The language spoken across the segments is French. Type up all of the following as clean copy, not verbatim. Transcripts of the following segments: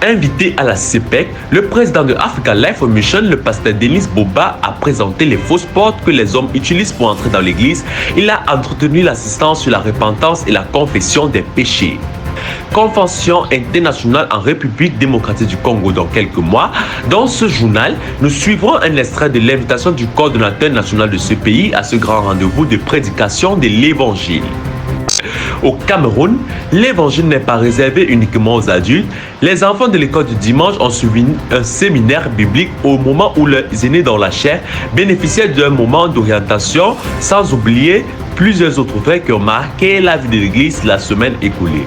Invité à la CPEC, le président de Africa Life Mission, le pasteur Denis Boba, a présenté les fausses portes que les hommes utilisent pour entrer dans l'église. Il a entretenu l'assistance sur la repentance et la confession des péchés. Convention internationale en République démocratique du Congo dans quelques mois. Dans ce journal, nous suivrons un extrait de l'invitation du coordonnateur national de ce pays à ce grand rendez-vous de prédication de l'Évangile. Au Cameroun, l'évangile n'est pas réservé uniquement aux adultes. Les enfants de l'école du dimanche ont suivi un séminaire biblique au moment où leurs aînés dans la chair bénéficiaient d'un moment d'orientation, sans oublier plusieurs autres faits qui ont marqué la vie de l'église la semaine écoulée.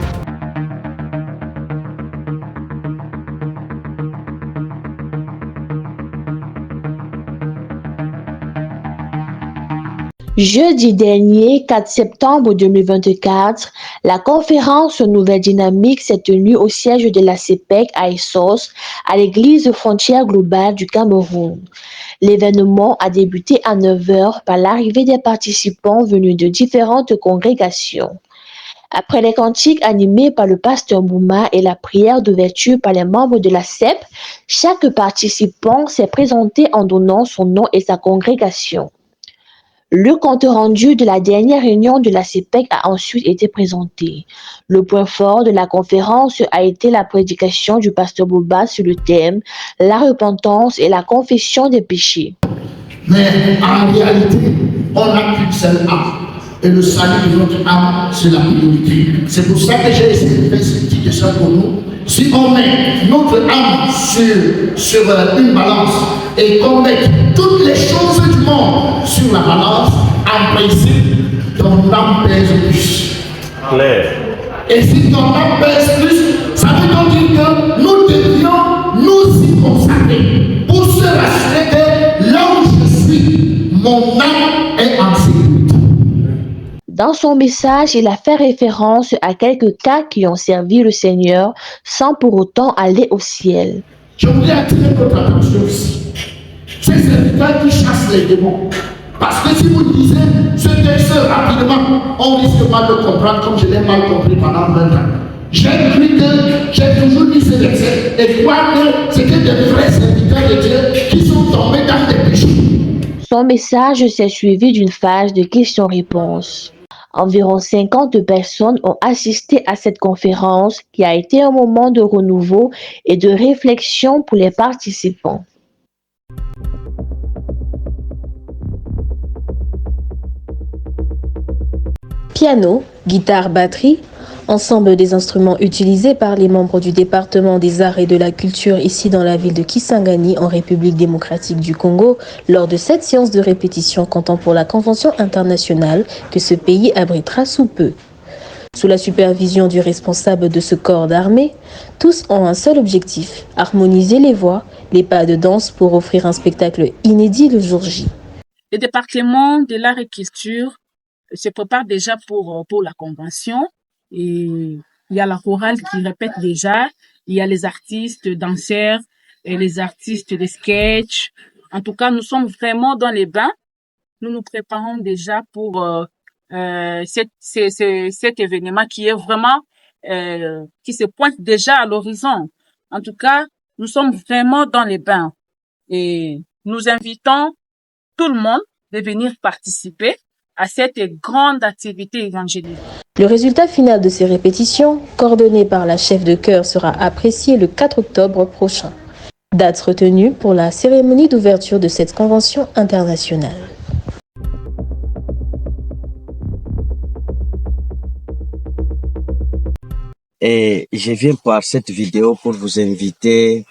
Jeudi dernier, 4 septembre 2024, la conférence Nouvelle Dynamique s'est tenue au siège de la CPEC à Essos, à l'église Frontière Globale du Cameroun. L'événement a débuté à 9 h par l'arrivée des participants venus de différentes congrégations. Après les cantiques animés par le pasteur Bouma et la prière d'ouverture par les membres de la CEP, chaque participant s'est présenté en donnant son nom et sa congrégation. Le compte rendu de la dernière réunion de la CPEC a ensuite été présenté. Le point fort de la conférence a été la prédication du pasteur Boba sur le thème « La repentance et la confession des péchés ». Mais en réalité, on n'a qu'une seule âme. Et le salut de notre âme, c'est la priorité. C'est pour ça que j'ai essayé de faire ce petit dessin pour nous. Si on met notre âme sur une balance et qu'on met toutes les choses du monde sur la balance, en principe, ton âme pèse plus. Claire. Et si ton âme pèse plus, ça veut donc dire que nous devions nous y consacrer pour se rassurer que là où je suis, mon âme est en sécurité. Dans son message, il a fait référence à quelques cas qui ont servi le Seigneur sans pour autant aller au ciel. Je voudrais attirer votre attention ici. Ces serviteurs qui chassent les démons. Parce que si vous lisez ce texte rapidement, on risque mal de comprendre comme je l'ai mal compris pendant 20 ans. J'ai toujours lu ces versets et croire que c'était des vrais serviteurs de Dieu qui sont tombés dans des péchés. Son message s'est suivi d'une phase de questions-réponses. Environ 50 personnes ont assisté à cette conférence qui a été un moment de renouveau et de réflexion pour les participants. Piano, guitare, batterie, ensemble des instruments utilisés par les membres du département des arts et de la culture ici dans la ville de Kisangani en République démocratique du Congo lors de cette séance de répétition comptant pour la convention internationale que ce pays abritera sous peu. Sous la supervision du responsable de ce corps d'armée, tous ont un seul objectif, harmoniser les voix, les pas de danse pour offrir un spectacle inédit le jour J. Le département de l'art et culture se prépare déjà pour la convention. Et il y a la chorale qui répète déjà, il y a les artistes danseurs et les artistes de sketch. En tout cas, nous sommes vraiment dans les bains. Nous nous préparons déjà pour cet événement qui est vraiment qui se pointe déjà à l'horizon. En tout cas, nous sommes vraiment dans les bains et nous invitons tout le monde de venir participer à cette grande activité évangélique. Le résultat final de ces répétitions, coordonné par la chef de chœur, sera apprécié le 4 octobre prochain. Date retenue pour la cérémonie d'ouverture de cette convention internationale. Et je viens par cette vidéo pour vous inviter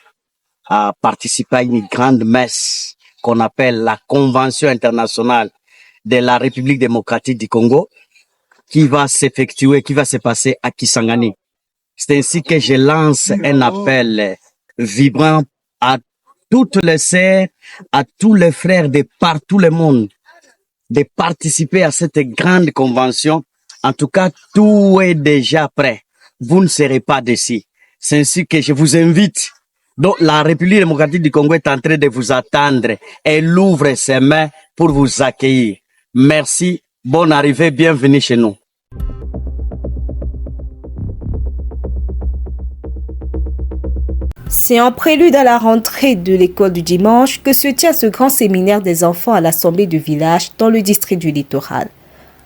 à participer à une grande messe qu'on appelle la Convention internationale de la République démocratique du Congo, qui va s'effectuer, qui va se passer à Kisangani. C'est ainsi que je lance un appel vibrant à toutes les sœurs, à tous les frères de partout le monde, de participer à cette grande convention. En tout cas, tout est déjà prêt. Vous ne serez pas déçus. C'est ainsi que je vous invite. Donc, la République démocratique du Congo est en train de vous attendre. Elle ouvre ses mains pour vous accueillir. Merci, bonne arrivée, bienvenue chez nous. C'est en prélude à la rentrée de l'école du dimanche que se tient ce grand séminaire des enfants à l'Assemblée du village dans le district du Littoral.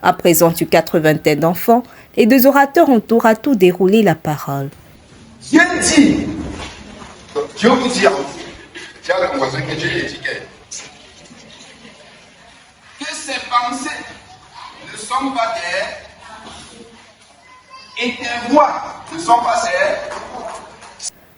À présent, une 80aine d'enfants, les deux orateurs ont tour à tour déroulé la parole. Dieu dit, Dieu vous dit, tiens le voisin que Dieu dit que ces pensées ne sont pas des, et tes voix ne sont pas ces.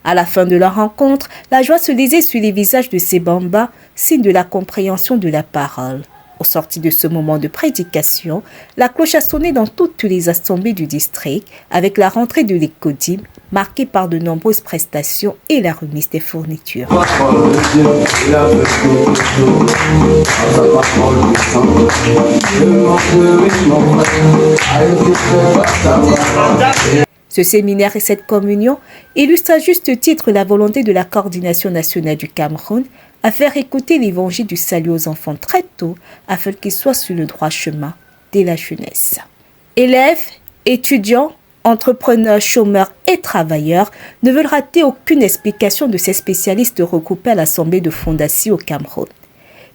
À la fin de la rencontre, la joie se lisait sur les visages de ces bambas, signe de la compréhension de la parole. Au sorti de ce moment de prédication, la cloche a sonné dans toutes les assemblées du district avec la rentrée de l'écodime marquée par de nombreuses prestations et la remise des fournitures. Ce séminaire et cette communion illustrent à juste titre la volonté de la Coordination nationale du Cameroun à faire écouter l'évangile du salut aux enfants très tôt afin qu'ils soient sur le droit chemin dès la jeunesse. Élèves, étudiants, entrepreneurs, chômeurs et travailleurs ne veulent rater aucune explication de ces spécialistes regroupés à l'Assemblée de Fondation au Cameroun.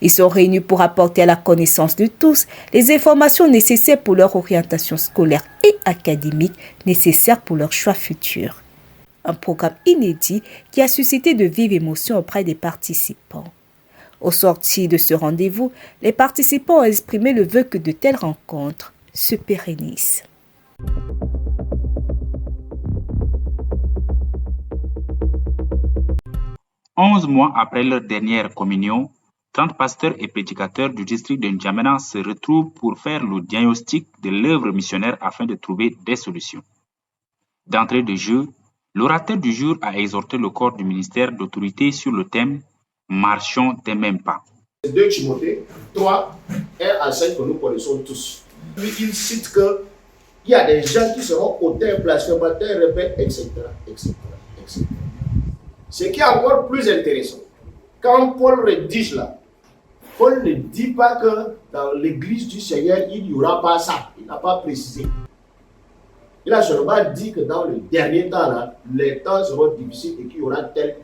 Ils sont réunis pour apporter à la connaissance de tous les informations nécessaires pour leur orientation scolaire et académique nécessaires pour leur choix futur. Un programme inédit qui a suscité de vives émotions auprès des participants. Au sortir de ce rendez-vous, les participants ont exprimé le vœu que de telles rencontres se pérennisent. Onze mois après leur dernière communion, 30 pasteurs et prédicateurs du district de N'Djamena se retrouvent pour faire le diagnostic de l'œuvre missionnaire afin de trouver des solutions. D'entrée de jeu, l'orateur du jour a exhorté le corps du ministère d'autorité sur le thème « Marchons des mêmes pas ». 2 Timothée 3, 1 à 5 que nous connaissons tous. Lui, il cite qu'il y a des gens qui seront auteurs, blasphémateurs, rebelles, etc., etc., etc. Ce qui est encore plus intéressant, quand Paul rédige là, Paul ne dit pas que dans l'église du Seigneur, il n'y aura pas ça. Il n'a pas précisé. Il a seulement dit que dans le dernier temps, là, les temps seront difficiles et qu'il y aura telle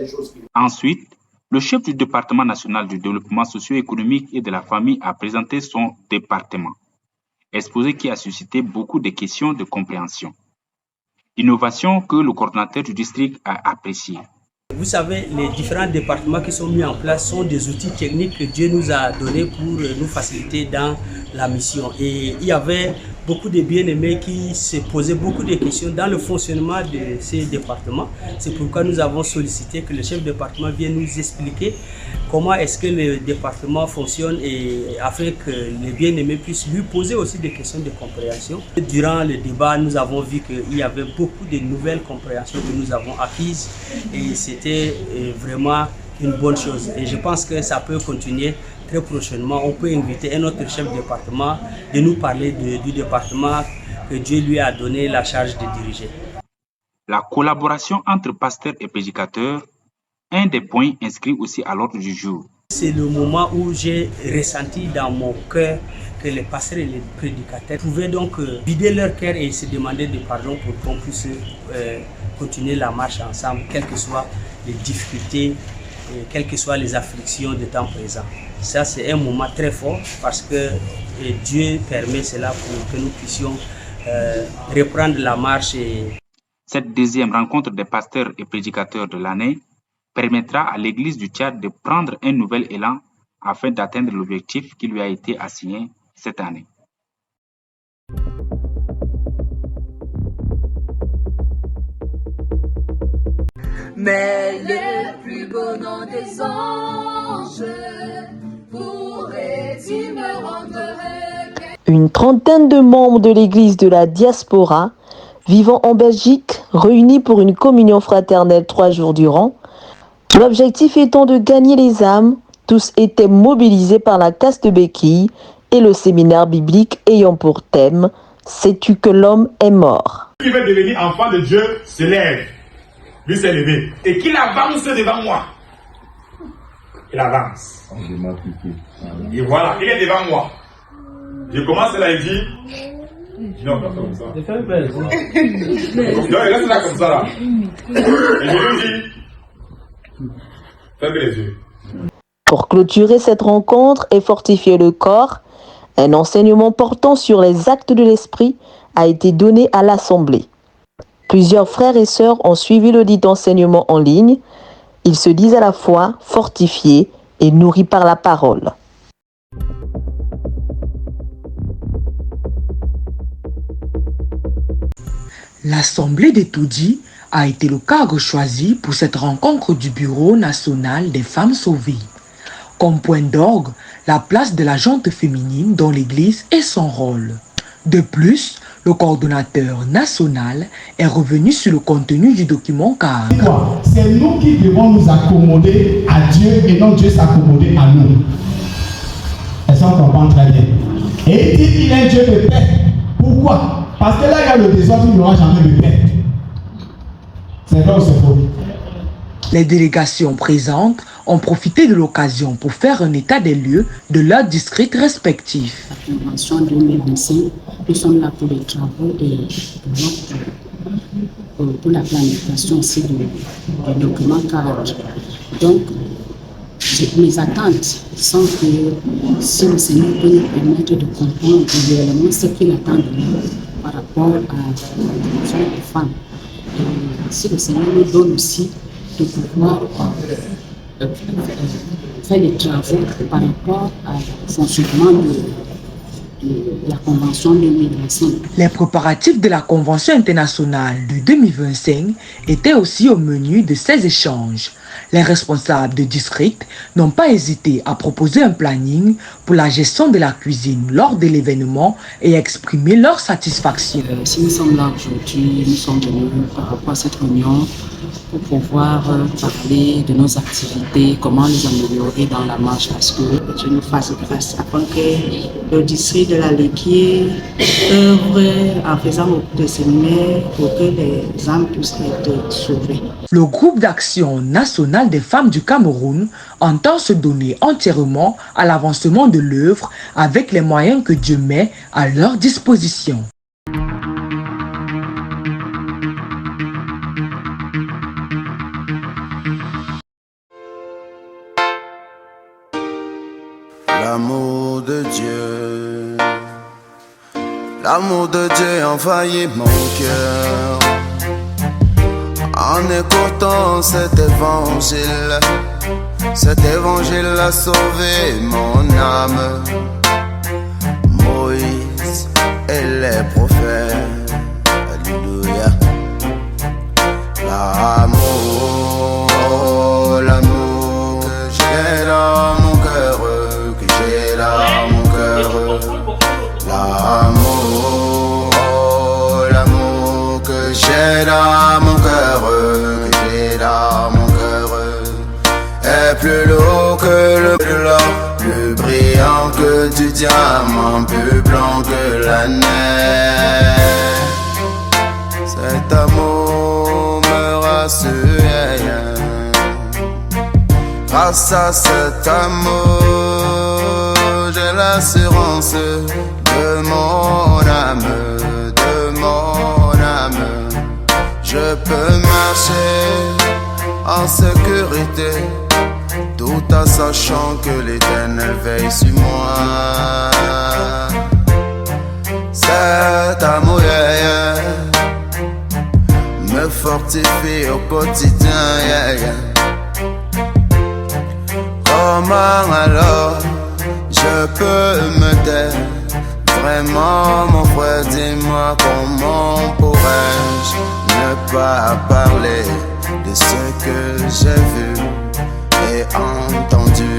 chose. Ensuite, le chef du département national du développement socio-économique et de la famille a présenté son département, exposé qui a suscité beaucoup de questions de compréhension. Innovation que le coordinateur du district a appréciée. Vous savez, les différents départements qui sont mis en place sont des outils techniques que Dieu nous a donnés pour nous faciliter dans la mission. Et il y avait beaucoup de bien-aimés qui se posaient beaucoup de questions dans le fonctionnement de ces départements. C'est pourquoi nous avons sollicité que le chef de département vienne nous expliquer comment est-ce que le département fonctionne et afin que les bien-aimés puissent lui poser aussi des questions de compréhension. Durant le débat, nous avons vu qu'il y avait beaucoup de nouvelles compréhensions que nous avons acquises et c'était vraiment une bonne chose. Et je pense que ça peut continuer très prochainement. On peut inviter un autre chef de département de nous parler du département que Dieu lui a donné la charge de diriger. La collaboration entre pasteurs et prédicateurs, un des points inscrits aussi à l'ordre du jour. C'est le moment où j'ai ressenti dans mon cœur que les pasteurs et les prédicateurs pouvaient donc vider leur cœur et se demander de pardon pour qu'on puisse continuer la marche ensemble, quelles que soient les difficultés, quelles que soient les afflictions de temps présent. Ça, c'est un moment très fort parce que Dieu permet cela pour que nous puissions reprendre la marche. Cette deuxième rencontre des pasteurs et prédicateurs de l'année permettra à l'Église du Tchad de prendre un nouvel élan afin d'atteindre l'objectif qui lui a été assigné cette année. Mais le plus beau nom des anges pourrait-il me rendre regret? Une trentaine de membres de l'église de la diaspora vivant en Belgique, réunis pour une communion fraternelle 3 jours durant. L'objectif étant de gagner les âmes, tous étaient mobilisés par la casse de béquilles et le séminaire biblique ayant pour thème « Sais-tu que l'homme est mort ?» Qui veut devenir enfant de Dieu se lève, lui s'est levé, et qu'il avance devant moi. Il avance. Et voilà, il est devant moi. Je commence là, il dit, non, pas comme ça. Non, il reste là comme ça là. Et je lui dis, Fermez les yeux. Pour clôturer cette rencontre et fortifier le corps, un enseignement portant sur les actes de l'esprit a été donné à l'Assemblée. Plusieurs frères et sœurs ont suivi le dit enseignement en ligne. Ils se disent à la fois fortifiés et nourris par la parole. L'Assemblée des Toudis a été le cadre choisi pour cette rencontre du Bureau national des femmes sauvées. Comme point d'orgue, la place de la gente féminine dans l'Église et son rôle. De plus, le coordonnateur national est revenu sur le contenu du document cadre. C'est nous qui devons nous accommoder à Dieu et non Dieu s'accommoder à nous. Est-ce qu'on comprend très bien? Et il dit qu'il est un Dieu de paix. Pourquoi? Parce que là, il y a le désordre, il n'y aura jamais de paix. C'est vrai ou c'est faux? Les délégations présentes ont profité de l'occasion pour faire un état des lieux de leurs districts respectifs. La convention 2025, nous sommes là pour les travaux et pour la planification aussi du document cadre. Donc, mes attentes sont que si le Seigneur peut nous permettre de comprendre réellement ce qu'il attend de nous par rapport à la condition des femmes, et si le Seigneur nous donne aussi de pouvoir faire les travaux par rapport au fonctionnement de la Convention 2025. Les préparatifs de la Convention internationale de 2025 étaient aussi au menu de ces échanges. Les responsables de district n'ont pas hésité à proposer un planning pour la gestion de la cuisine lors de l'événement et exprimer leur satisfaction. Si nous sommes là aujourd'hui, nous sommes venus par rapport à cette réunion pour pouvoir parler de nos activités, comment les améliorer dans la marche, parce que Dieu nous fasse grâce afin que le district de la Léquier œuvre en faisant des séminaires pour que les âmes puissent être sauvées. Le groupe d'action national des femmes du Cameroun entend se donner entièrement à l'avancement de l'œuvre avec les moyens que Dieu met à leur disposition. L'amour de Dieu, l'amour de Dieu a envahi mon cœur. En écoutant cet évangile a sauvé mon âme. Moïse et les prophètes, alléluia. L'amour que j'ai dans mon cœur, que j'ai dans mon cœur. L'amour que j'ai dans mon cœur, que j'ai dans mon cœur, est plus lourd que le l'or, plus brillant que du diamant, plus blanc que la neige. Cet amour me rassure. Grâce à cet amour, j'ai l'assurance de mon âme, de mon âme. Je peux marcher en sécurité, tout en sachant que l'Éternel veille sur moi. Cet amour me fortifie au quotidien. Comment alors je peux me taire? Vraiment mon frère, dis-moi comment pourrais-je ne pas parler de ce que j'ai vu et entendu.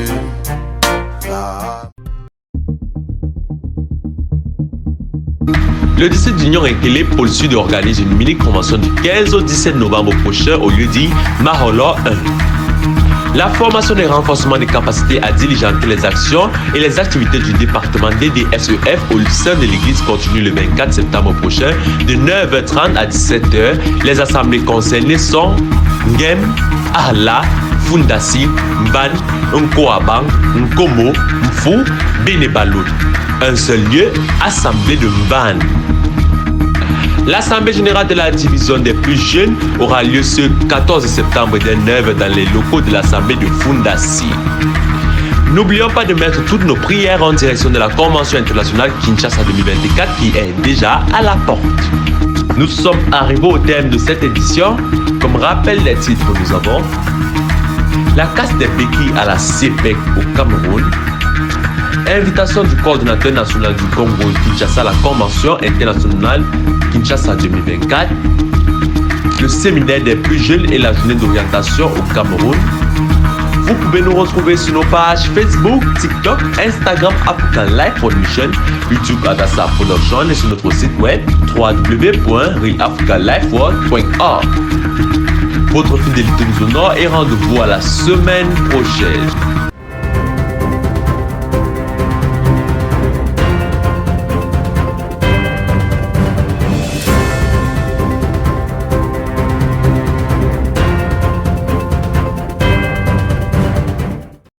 Le district d'Union Ekele Pôle Sud organise une mini-convention du 15 au 17 novembre prochain au lieu dit Maholo 1. La formation et renforcement des capacités à diligenter les actions et les activités du département DDSEF au sein de l'église continue le 24 septembre prochain de 9h30 à 17h. Les assemblées concernées sont Ngem, Ahla, Fundasi, Mban, Nkoabang, Nkomo, Mfou, Benebaloun. Un seul lieu, assemblée de Mban. L'Assemblée générale de la division des plus jeunes aura lieu ce 14 septembre 2009 dans les locaux de l'Assemblée de Fundasi. N'oublions pas de mettre toutes nos prières en direction de la Convention internationale Kinshasa 2024 qui est déjà à la porte. Nous sommes arrivés au terme de cette édition. Comme rappel des titres, nous avons la casse des béquilles à la CPEC au Cameroun, invitation du coordinateur national du Congo Kinshasa à la Convention internationale Kinshasa 2024, le séminaire des plus jeunes et la journée d'orientation au Cameroun. Vous pouvez nous retrouver sur nos pages Facebook, TikTok, Instagram, African Life for Mission, YouTube Adassa Production et sur notre site web www.realafricanlifeworld.org. Votre fidélité nous honore et rendez-vous à la semaine prochaine.